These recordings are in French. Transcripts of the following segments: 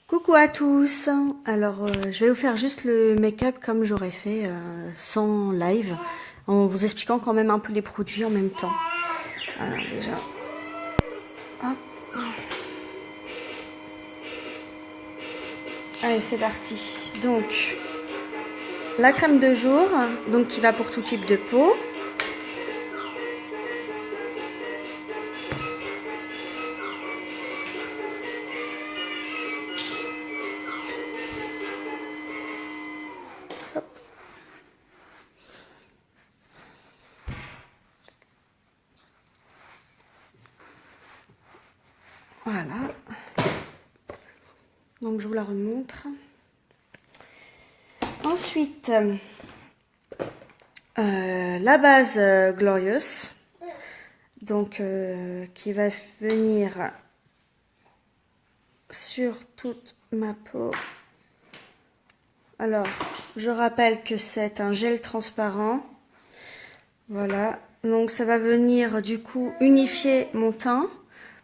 Coucou à tous. Alors, je vais vous faire juste le make-up comme j'aurais fait sans live, en vous expliquant quand même un peu les produits en même temps. Alors déjà, hop. Allez, c'est parti. Donc, la crème de jour, donc qui va pour tout type de peau. Hop. Voilà. Donc, je vous la remontre. Ensuite, la base Glorious, donc qui va venir sur toute ma peau. Alors, je rappelle que c'est un gel transparent. Voilà, donc ça va venir du coup unifier mon teint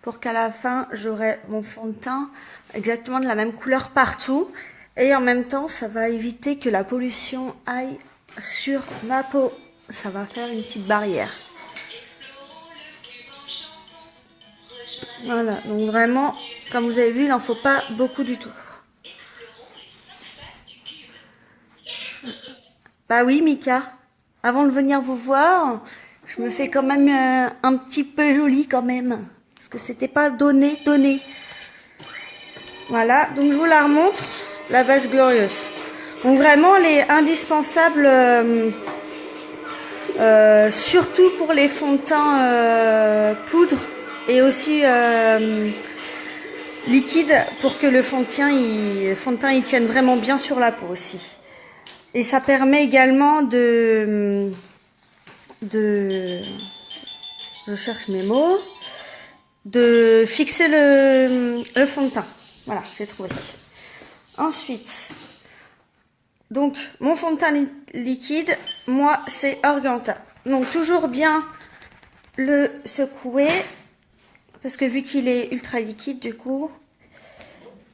pour qu'à la fin j'aurai mon fond de teint exactement de la même couleur partout. Et en même temps, ça va éviter que la pollution aille sur ma peau. Ça va faire une petite barrière. Voilà, donc vraiment, comme vous avez vu, il n'en faut pas beaucoup du tout. Bah oui, Mika, avant de venir vous voir, je me fais quand même un petit peu jolie quand même. Parce que c'était pas donné. Voilà, donc je vous la remontre, la base Glorious. Donc vraiment, elle est indispensable, surtout pour les fonds de teint poudre et aussi liquide pour que le fond de teint il tienne vraiment bien sur la peau aussi. Et ça permet également je cherche mes mots, de fixer le fond de teint. Voilà, j'ai trouvé. Ensuite, donc mon fond de teint liquide, moi c'est Organta. Donc toujours bien le secouer, parce que vu qu'il est ultra liquide du coup,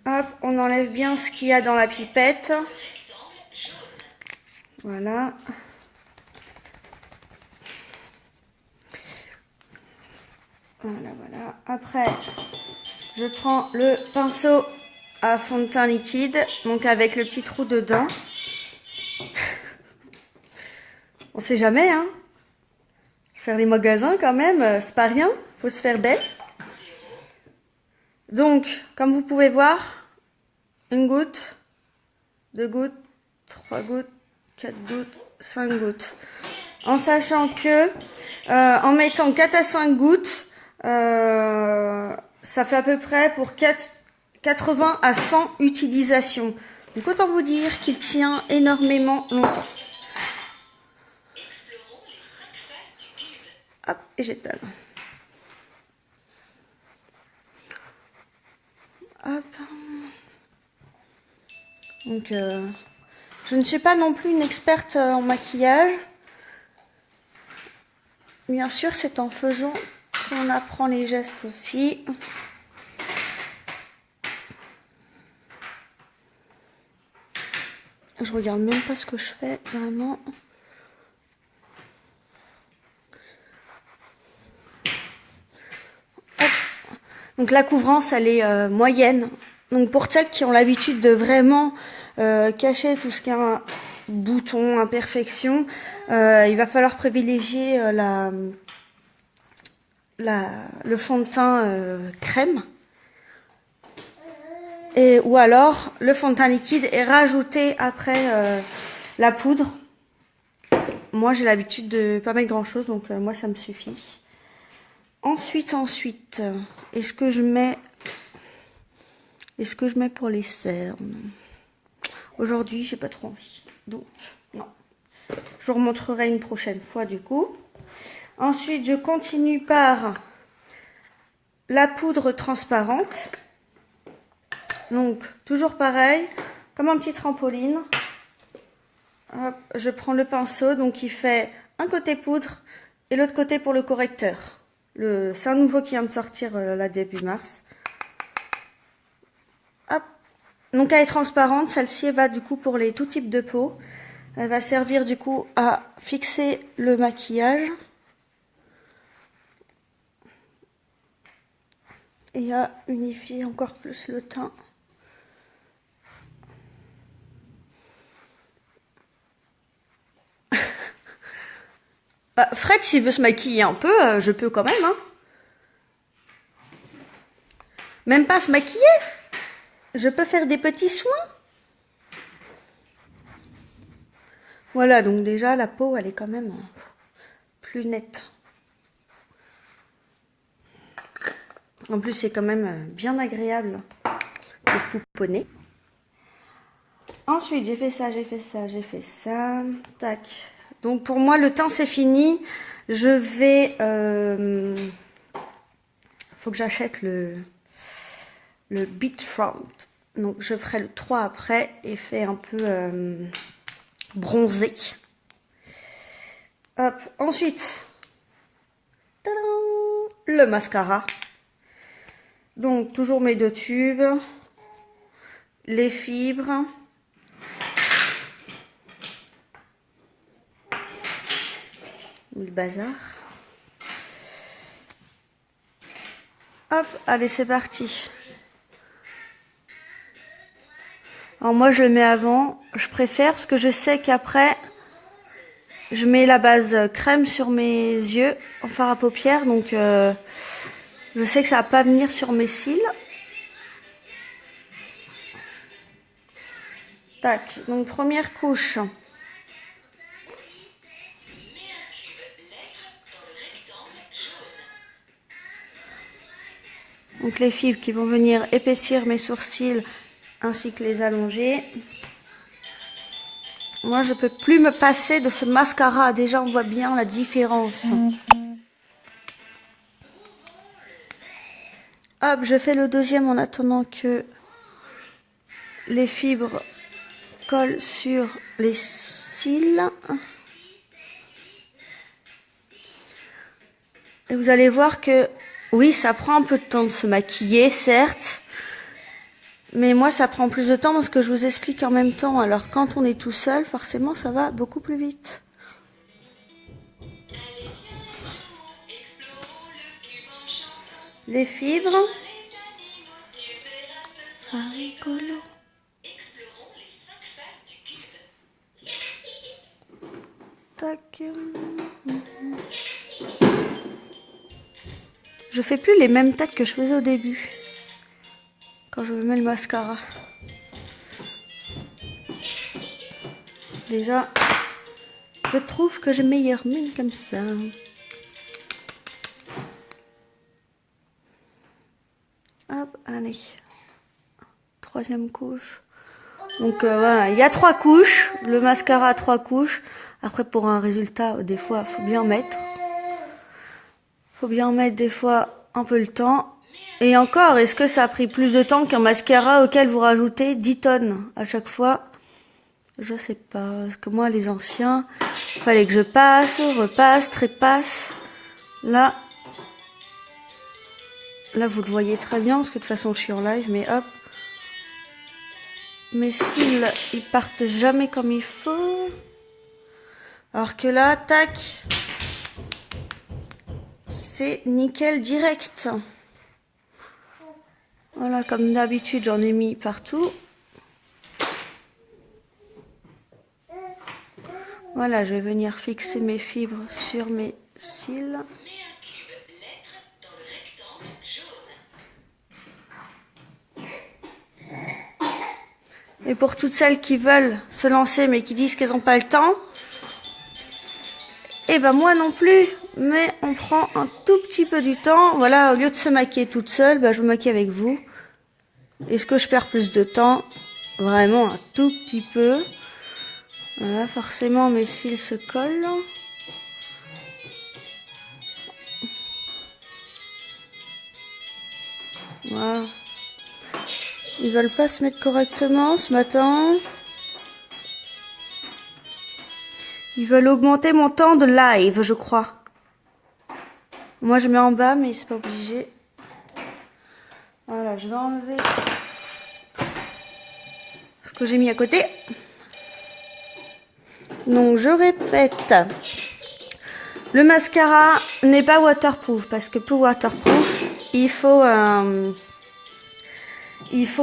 hop, on enlève bien ce qu'il y a dans la pipette. Voilà. Voilà. Après, je prends le pinceau à fond de teint liquide, donc avec le petit trou dedans. On sait jamais, hein. Faire les magasins quand même, c'est pas rien. Faut se faire belle. Donc, comme vous pouvez voir, une goutte, 2 gouttes, 3 gouttes, 4 gouttes, 5 gouttes. En sachant que, en mettant 4 à 5 gouttes, ça fait à peu près pour 80 à 100 utilisations. Donc autant vous dire qu'il tient énormément longtemps. Hop, et j'étale. Hop. Donc, je ne suis pas non plus une experte en maquillage. Bien sûr, c'est en faisant qu'on apprend les gestes aussi. Je regarde même pas ce que je fais, vraiment. Hop. Donc la couvrance, elle est moyenne. Donc pour celles qui ont l'habitude de vraiment cacher tout ce qui est un bouton, imperfection, il va falloir privilégier le fond de teint crème. Ou alors le fond de teint liquide et rajouter après la poudre. Moi j'ai l'habitude de pas mettre grand chose, donc moi ça me suffit. Ensuite, est-ce que je mets pour les cernes? Aujourd'hui j'ai pas trop envie, donc non. Je vous remontrerai une prochaine fois du coup. Ensuite je continue par la poudre transparente. Donc, toujours pareil, comme un petit trampoline. Hop, je prends le pinceau, donc il fait un côté poudre et l'autre côté pour le correcteur. C'est un nouveau qui vient de sortir là début mars. Hop, Donc elle est transparente, celle-ci va du coup pour les tout types de peau. Elle va servir du coup à fixer le maquillage. Et à unifier encore plus le teint. Bah, Fred, s'il veut se maquiller un peu, je peux quand même. Hein. Même pas se maquiller. Je peux faire des petits soins. Voilà, donc déjà, la peau, elle est quand même plus nette. En plus, c'est quand même bien agréable de se pouponner. Ensuite, j'ai fait ça, j'ai fait ça, j'ai fait ça. Tac. Donc, pour moi, le teint, c'est fini. Je vais... faut que j'achète le Beachfront. Donc, je ferai le 3 après et fait un peu bronzé. Hop. Ensuite, tadam, le mascara. Donc, toujours mes 2 tubes. Les fibres. Le bazar. Hop, allez, c'est parti. Alors moi, je le mets avant. Je préfère parce que je sais qu'après, je mets la base crème sur mes yeux en fard à paupières. Donc, je sais que ça va pas venir sur mes cils. Tac, donc première couche. Donc les fibres qui vont venir épaissir mes sourcils ainsi que les allonger. Moi, je peux plus me passer de ce mascara. Déjà, on voit bien la différence. Hop, je fais le deuxième en attendant que les fibres collent sur les cils. Et vous allez voir que, oui, ça prend un peu de temps de se maquiller, certes. Mais moi, ça prend plus de temps parce que je vous explique en même temps. Alors, quand on est tout seul, forcément, ça va beaucoup plus vite. Les fibres. Ça rigolo. Tac. Je fais plus les mêmes têtes que je faisais au début. Quand je mets le mascara. Déjà, je trouve que j'ai meilleure mine comme ça. Hop, allez. Troisième couche. Donc, voilà, il y a 3 couches. Le mascara a 3 couches. Après, pour un résultat, des fois, faut bien mettre. Faut bien mettre, des fois, un peu le temps. Et encore, est-ce que ça a pris plus de temps qu'un mascara auquel vous rajoutez 10 tonnes à chaque fois? Je sais pas. Parce que moi, les anciens, fallait que je passe, repasse, trépasse. Là, vous le voyez très bien, parce que de toute façon, je suis en live, mais hop. Mes cils, ils partent jamais comme il faut. Alors que là, tac, c'est nickel direct. Voilà, comme d'habitude, j'en ai mis partout. Voilà, je vais venir fixer mes fibres sur mes cils. Et pour toutes celles qui veulent se lancer mais qui disent qu'elles n'ont pas le temps, eh ben moi non plus, mais on prend un tout petit peu du temps. Voilà, au lieu de se maquiller toute seule, je me maquille avec vous. Est-ce que je perds plus de temps? Vraiment un tout petit peu. Voilà, forcément mes cils se collent. Voilà. Ils veulent pas se mettre correctement ce matin. Ils veulent augmenter mon temps de live, je crois. Moi, je mets en bas, mais c'est pas obligé. Voilà, je vais enlever que j'ai mis à côté. Donc je répète, le mascara n'est pas waterproof parce que pour waterproof, il faut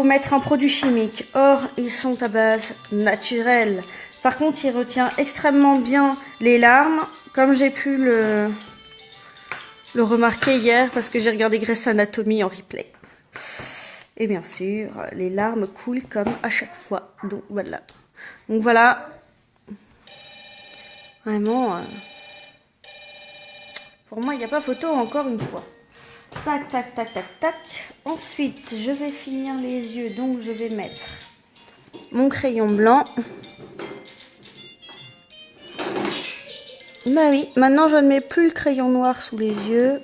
mettre un produit chimique. Or, ils sont à base naturelle. Par contre, il retient extrêmement bien les larmes, comme j'ai pu le remarquer hier parce que j'ai regardé Grey's Anatomy en replay. Et bien sûr, les larmes coulent comme à chaque fois. Donc voilà. Donc voilà. Vraiment, pour moi, il n'y a pas photo encore une fois. Tac, tac, tac, tac, tac. Ensuite, je vais finir les yeux. Donc, je vais mettre mon crayon blanc. Bah oui, maintenant, je ne mets plus le crayon noir sous les yeux.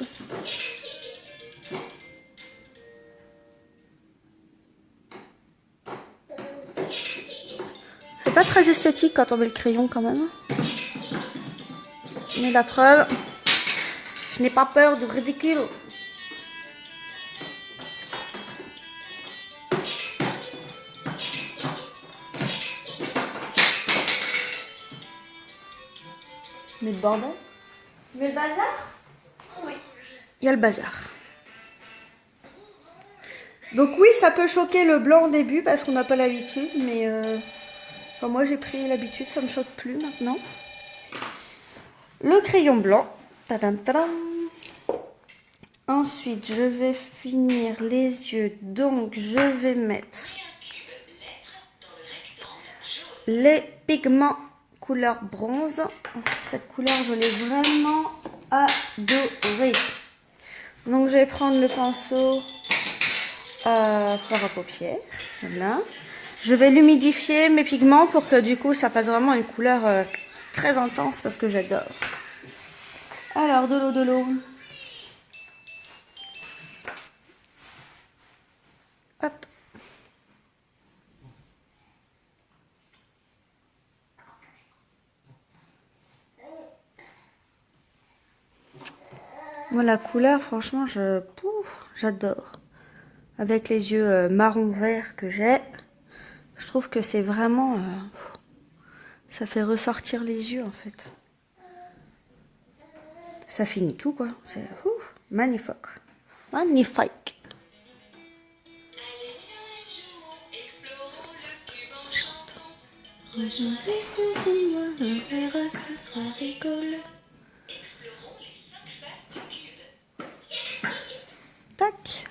C'est pas très esthétique quand on met le crayon quand même. Mais la preuve, je n'ai pas peur du ridicule. Mais le bordel. Mais le bazar? Oui. Il y a le bazar. Donc oui, ça peut choquer le blanc au début parce qu'on n'a pas l'habitude, mais enfin, moi j'ai pris l'habitude, ça me choque plus maintenant. Le crayon blanc. Tadam, tadam. Ensuite, je vais finir les yeux, donc je vais mettre les pigments couleur bronze. Cette couleur, je l'ai vraiment adorée. Donc je vais prendre le pinceau fard à paupières, voilà. Je vais l'humidifier mes pigments pour que du coup ça fasse vraiment une couleur très intense parce que j'adore. Alors de l'eau. Hop. Moi la couleur franchement j'adore. Avec les yeux marron vert que j'ai, je trouve que c'est vraiment ça fait ressortir les yeux en fait. Ça finit tout quoi, c'est magnifique. Magnifique. Tac.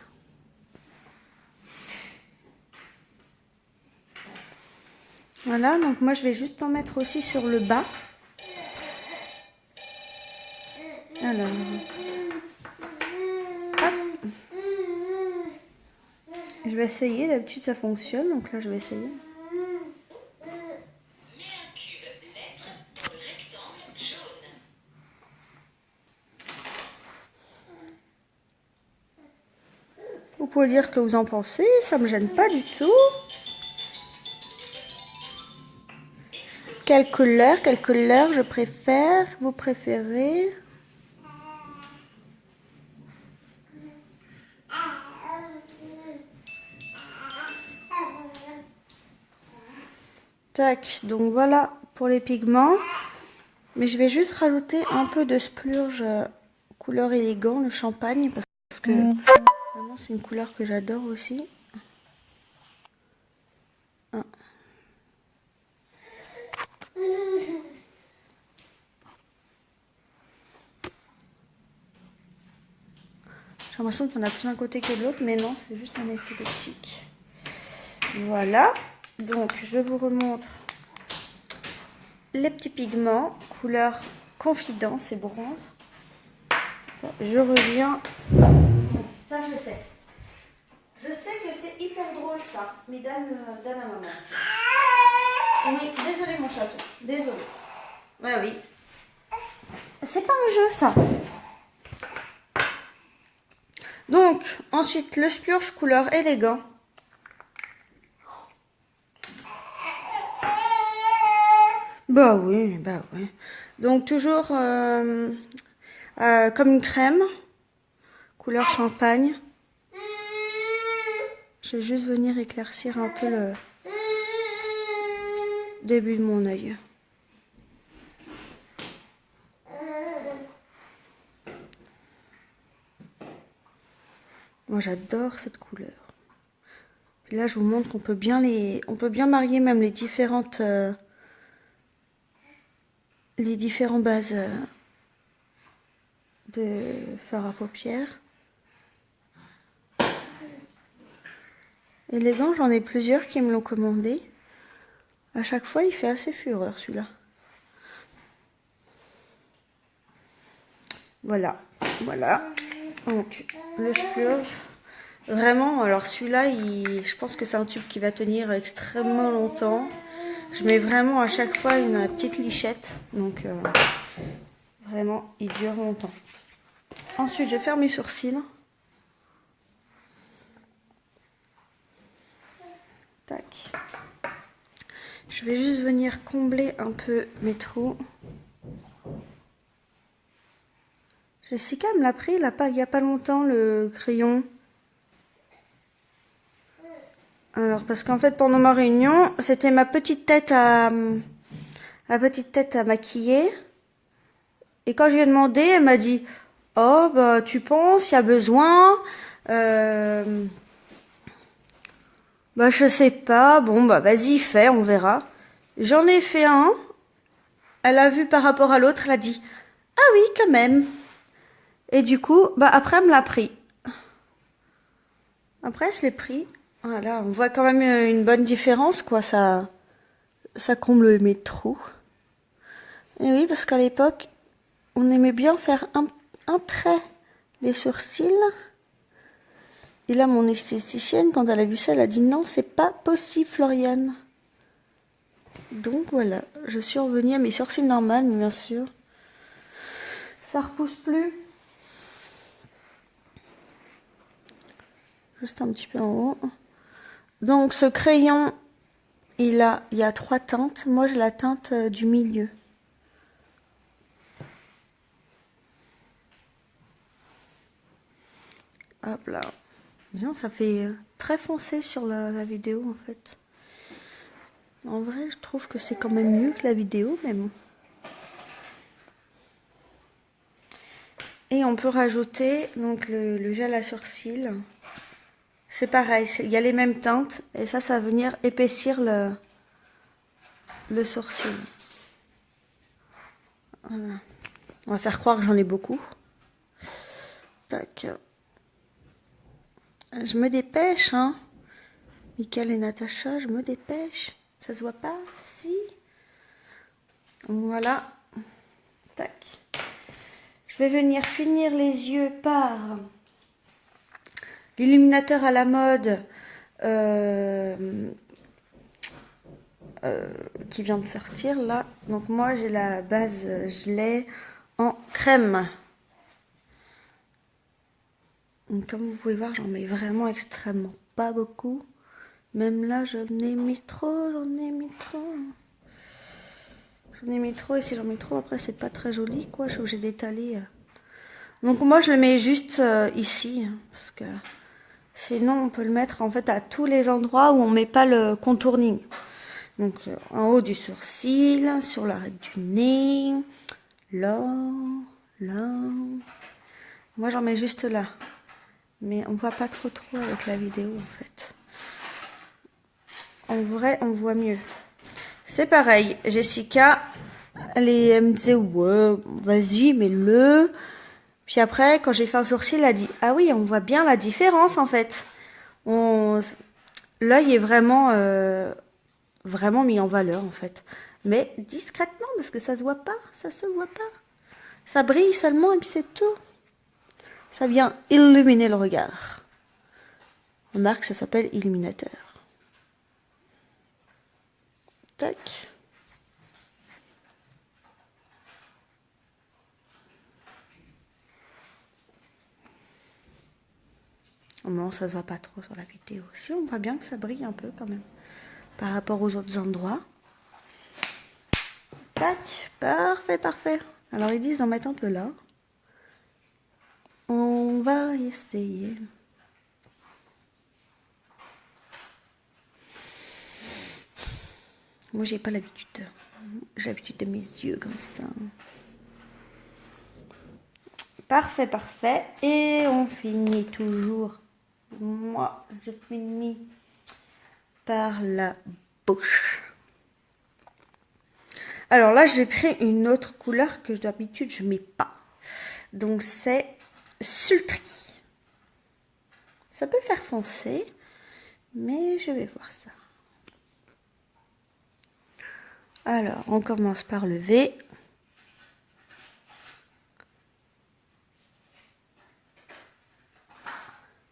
Voilà, donc moi je vais juste en mettre aussi sur le bas. Alors, hop. Je vais essayer, d'habitude ça fonctionne, donc là je vais essayer. Vous pouvez dire ce que vous en pensez, ça me gêne pas du tout. Quelle couleur je préfère, vous préférez? Tac, donc voilà pour les pigments. Mais je vais juste rajouter un peu de splurge couleur élégant, le champagne, parce que vraiment c'est une couleur que j'adore aussi. Ah. J'ai l'impression qu'il y en a plus d'un côté que de l'autre, mais non, c'est juste un effet d'optique. Voilà, donc je vous remontre les petits pigments, couleur confidence et bronze. Je reviens. Ça, je sais. Je sais que c'est hyper drôle ça, mais donne à maman. Oui, désolé mon chaton, désolé. Ouais, oui. C'est pas un jeu ça. Donc, ensuite, le splurge couleur élégant. Bah oui. Donc, toujours comme une crème, couleur champagne. Je vais juste venir éclaircir un peu début de mon œil. Moi j'adore cette couleur. Et là je vous montre qu'on peut bien marier même les différents bases de fard à paupières. Et les gants, j'en ai plusieurs qui me l'ont commandé. À chaque fois, il fait assez fureur celui-là. Voilà, voilà. Donc, le spurge. Vraiment, alors celui-là, je pense que c'est un tube qui va tenir extrêmement longtemps. Je mets vraiment à chaque fois une petite lichette. Donc, vraiment, il dure longtemps. Ensuite, je ferme mes sourcils. Tac. Je vais juste venir combler un peu mes trous. Jessica me l'a pris il n'y a pas longtemps, le crayon. Alors, parce qu'en fait, pendant ma réunion, c'était ma petite tête à maquiller. Et quand je lui ai demandé, elle m'a dit, oh, bah, tu penses, il y a besoin. Bah, je sais pas. Bon, bah, vas-y, fais, on verra. J'en ai fait un. Elle a vu par rapport à l'autre, elle a dit, ah oui, quand même. Et du coup, bah, après, elle me l'a pris. Après, elle se l'est pris. Voilà, on voit quand même une bonne différence, quoi. Ça comble mes trous. Et oui, parce qu'à l'époque, on aimait bien faire un trait les sourcils. Et là, mon esthéticienne, quand elle a vu ça, elle a dit non, c'est pas possible, Floriane. Donc voilà, je suis revenue à mes sourcils normaux, mais bien sûr, ça repousse plus. Juste un petit peu en haut. Donc ce crayon, il y a 3 teintes. Moi, j'ai la teinte du milieu. Hop là. Disons, ça fait très foncé sur la vidéo en fait. En vrai, je trouve que c'est quand même mieux que la vidéo, mais bon. Et on peut rajouter donc le gel à sourcils. C'est pareil, il y a les mêmes teintes et ça va venir épaissir le sourcil. Voilà. On va faire croire que j'en ai beaucoup. Tac. Je me dépêche, hein. Mickaël et Natacha, je me dépêche. Ça se voit pas? Si. Voilà. Tac. Je vais venir finir les yeux par l'illuminateur à la mode qui vient de sortir là. Donc moi j'ai la base gelée en crème. Donc, comme vous pouvez voir, j'en mets vraiment extrêmement pas beaucoup. Même là, j'en ai mis trop, J'en ai mis trop, et si j'en mets trop, après, c'est pas très joli, quoi. Je suis obligée d'étaler. Donc, moi, je le mets juste ici, parce que sinon, on peut le mettre, en fait, à tous les endroits où on met pas le contouring. Donc, en haut du sourcil, sur l'arête du nez, là. Moi, j'en mets juste là. Mais on voit pas trop avec la vidéo, en fait. En vrai, on voit mieux. C'est pareil. Jessica, elle me disait, ouais, vas-y, mets-le. Puis après, quand j'ai fait un sourcil, elle a dit, ah oui, on voit bien la différence, en fait. L'œil est vraiment mis en valeur, en fait. Mais discrètement, parce que ça se voit pas. Ça se voit pas. Ça brille seulement, et puis c'est tout. Ça vient illuminer le regard. Remarque, ça s'appelle illuminateur. Tac. Non, ça se voit pas trop sur la vidéo. Si, on voit bien que ça brille un peu quand même. Par rapport aux autres endroits. Tac. Parfait, parfait. Alors, ils disent d'en mettre un peu là. On va essayer. Moi, j'ai pas l'habitude. J'ai l'habitude de mes yeux comme ça. Parfait, parfait. Et on finit toujours. Moi, je finis par la bouche. Alors là, j'ai pris une autre couleur que d'habitude je mets pas. Donc c'est sultry. Ça peut faire foncer, mais je vais voir ça. Alors, on commence par le V.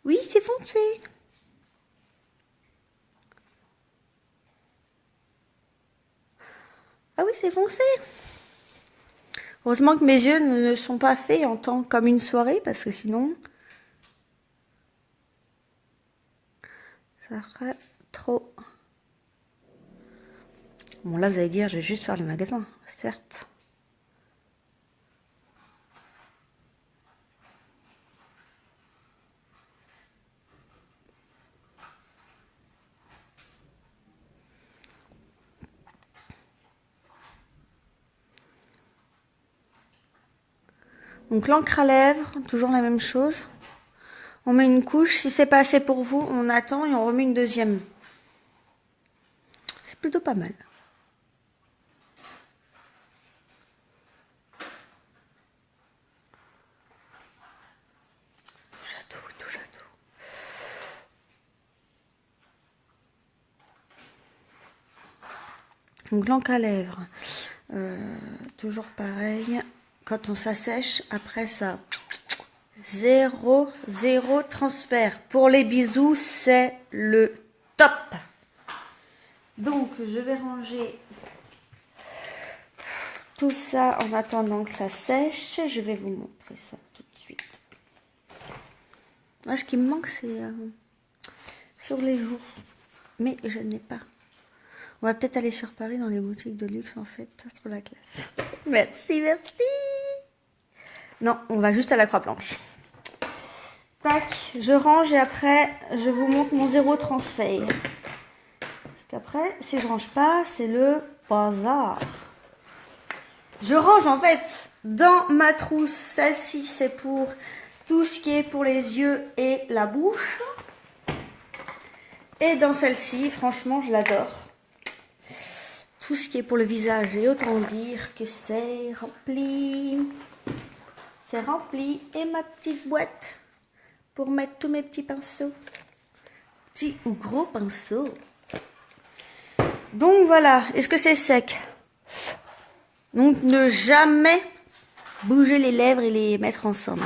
Oui, c'est foncé. Ah oui, c'est foncé. Heureusement que mes yeux ne sont pas faits en temps comme une soirée, parce que sinon, ça ferait trop. Bon, là, vous allez dire, je vais juste faire le magasin, certes. Donc l'encre à lèvres, toujours la même chose. On met une couche, si c'est pas assez pour vous, on attend et on remet une deuxième. C'est plutôt pas mal. Touche à tout, touche à tout. Donc l'encre à lèvres, toujours pareil. Quand on s'assèche, après ça, zéro transfert. Pour les bisous, c'est le top. Donc, je vais ranger tout ça en attendant que ça sèche. Je vais vous montrer ça tout de suite. Là, ce qui me manque, c'est sur les joues. Mais je n'ai pas. On va peut-être aller sur Paris dans les boutiques de luxe, en fait. Ça sera la classe. Merci, merci. Non, on va juste à la Croix-Blanche. Tac, je range et après, je vous montre mon zéro transfert. Parce qu'après, si je range pas, c'est le bazar. Je range en fait dans ma trousse. Celle-ci, c'est pour tout ce qui est pour les yeux et la bouche. Et dans celle-ci, franchement, je l'adore. Tout ce qui est pour le visage. Et autant dire que c'est rempli. C'est rempli. Et ma petite boîte pour mettre tous mes petits pinceaux. Petits ou gros pinceaux. Donc voilà. Est-ce que c'est sec? Donc ne jamais bouger les lèvres et les mettre ensemble.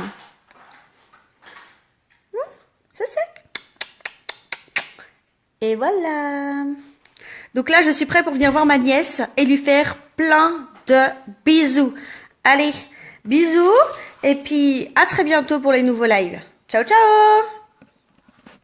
C'est sec. Et voilà. Donc là, je suis prête pour venir voir ma nièce et lui faire plein de bisous. Allez, bisous. Et puis à très bientôt pour les nouveaux lives. Ciao, ciao.